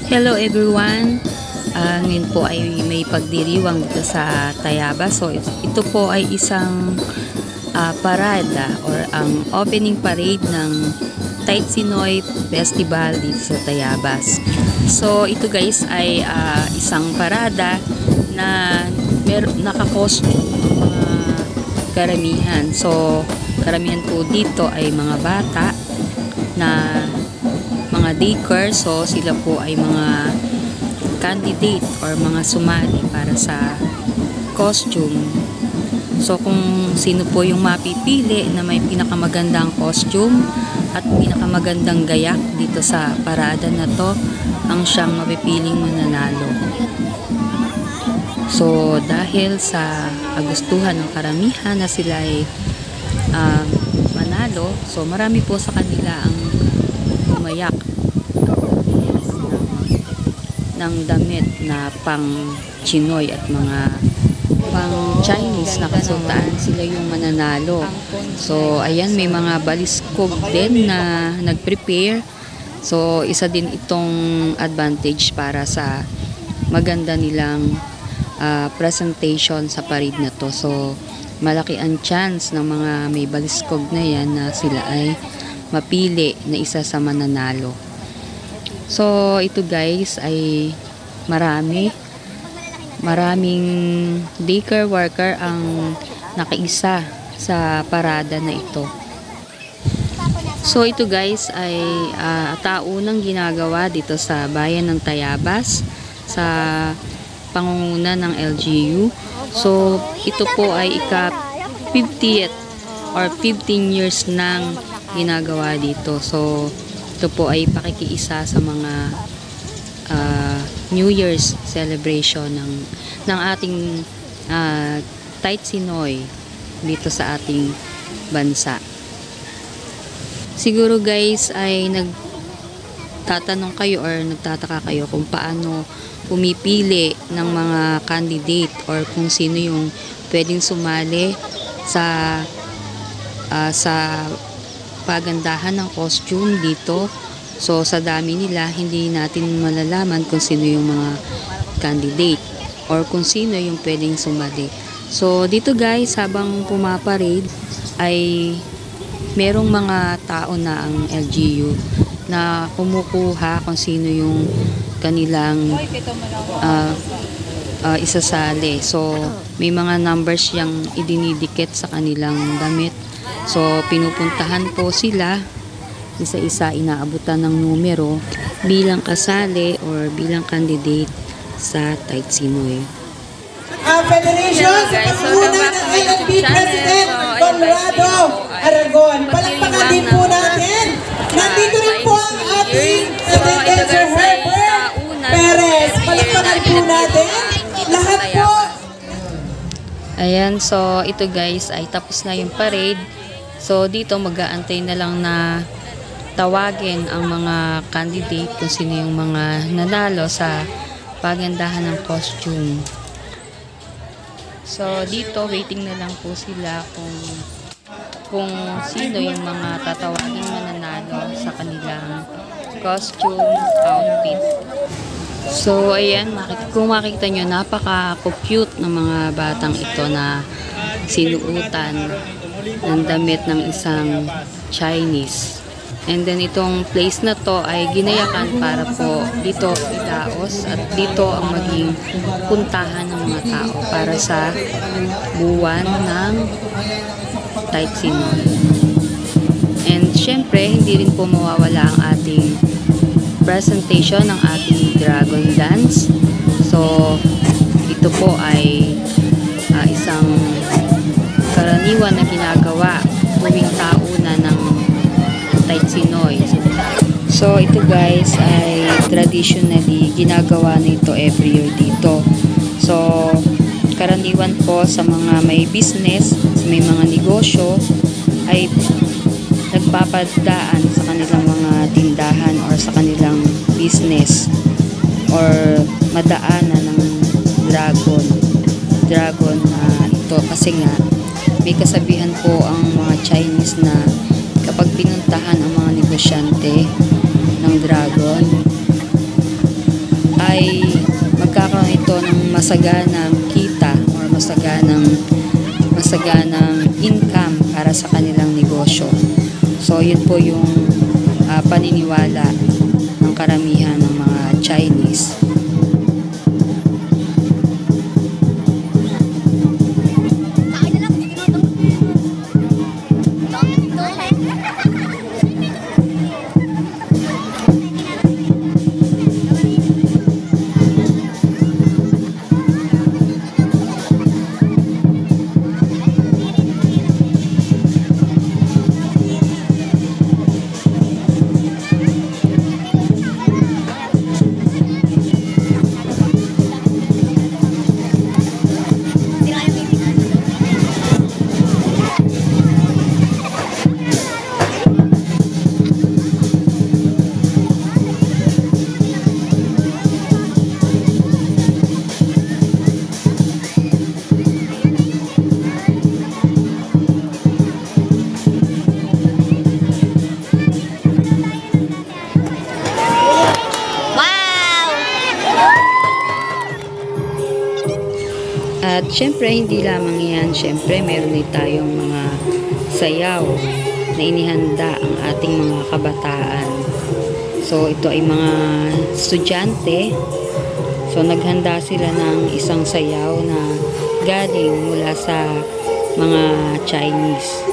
Hello everyone! Ngayon po ay may pagdiriwang dito sa Tayabas. So ito po ay isang parada or ang opening parade ng Taitsinoy Festival dito sa Tayabas. So ito guys ay isang parada na naka-costume ang mga karamihan. So karamihan po dito ay mga bata na mga daycare, so sila po ay mga candidate or mga sumali para sa costume. So kung sino po yung mapipili na may pinakamagandang costume at pinakamagandang gayak dito sa parada na to, ang siyang mapipiling mananalo. So dahil sa kagustuhan ng karamihan na sila ay manalo, so marami po sa kanila ang umayak ng damit na pang Chinoy at mga pang Chinese na kasuotan, sila yung mananalo. So ayan, may mga baliskog din na nag-prepare. So isa din itong advantage para sa maganda nilang presentation sa parade na to. So malaki ang chance ng mga may baliskog na yan na sila ay mapili na isa sa mananalo. So ito guys ay maraming daycare worker ang nakaisa sa parada na ito. So ito guys ay taunang ginagawa dito sa bayan ng Tayabas sa pangunguna ng LGU. So ito po ay ika-50th or 15 years nang ginagawa dito. So ito po ay pakikiisa sa mga New Year's celebration ng ating Taitsinoy dito sa ating bansa. Siguro guys ay nagtatanong kayo or nagtataka kayo kung paano pumipili ng mga candidate or kung sino yung pwedeng sumali sa pagandahan ng costume dito. So sa dami nila, hindi natin malalaman kung sino yung mga candidate or kung sino yung pwedeng sumali. So dito guys, habang pumaparade ay merong mga tao na ang LGU na kumukuha kung sino yung kanilang isasali. So may mga numbers yang idinidikit sa kanilang damit. So pinupuntahan po sila, isa-isa inaabutan ng numero bilang kasali or bilang candidate sa Taitsinoy. Federation sa panguna ng LNP President Conrado Aragon. Palakpakan din po natin. Nandito rin po ang ating President Sir Herbert Perez. Palakpakan po natin. Lahat po. Ayan, so ito guys ay tapos na yung parade. So dito mag-aantay na lang na tawagin ang mga candidate kung sino yung mga nanalo sa pagandahan ng costume. So dito waiting na lang po sila kung sino yung mga tatawagin mananalo sa kanilang costume outfit. So ayan, kung makikita nyo, napaka-cute ng mga batang ito na sinuutan ng damit ng isang Chinese. And then itong place na to ay ginayakan para po dito idaos at dito ang maging puntahan ng mga tao para sa buwan ng Taitsinoy. And syempre, hindi rin po mawawala ang ating presentation ng ating Dragon Dance. So ito po ay isang karaniwan na ginagawa tuwing tauna ng Taitsinoy. So ito guys ay traditionally ginagawa nito every year dito. So karaniwan po sa mga may business, may mga negosyo ay nagpapadaan sa kanilang mga tindahan or sa kanilang business or madaanan ng dragon na ito kasi nga may kasabihan po ang mga Chinese na kapag pinuntahan ang mga negosyante ng dragon masaganang kita or masaganang income para sa kanilang negosyo. So yun po yung paniniwala ng karamihan ng mga Chinese. At syempre, hindi lamang yan. Syempre, meron din tayong mga sayaw na inihanda ang ating mga kabataan. So, ito ay mga estudyante. So, naghanda sila ng isang sayaw na galing mula sa mga Chinese.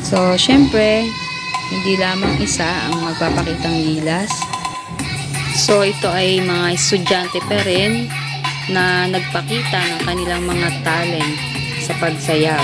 So, syempre, hindi lamang isa ang magpapakitang gilas. So, ito ay mga estudyante pa rin na nagpakita ng kanilang mga talent sa pagsayaw.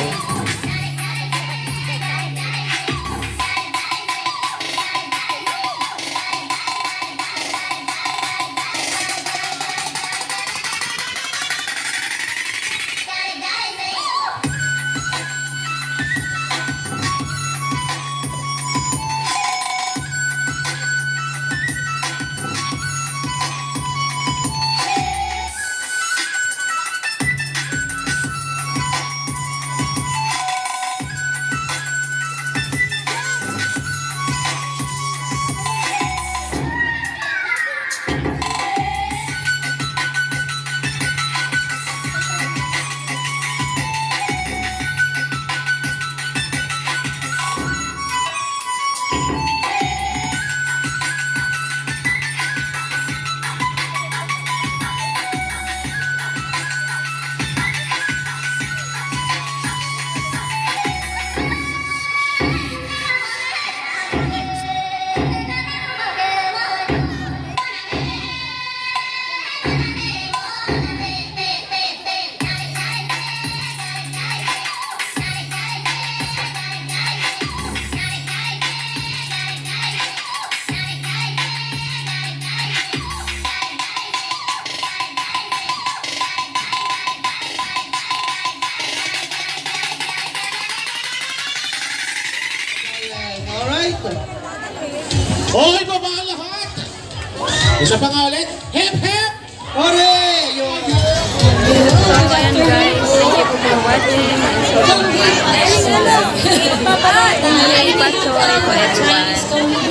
Hoy, baba ang lahat! Isa pa nga ulit. Hep, hep! Hore! So, ayan guys. Thank you for watching. So, next. Bye-bye! Bye-bye!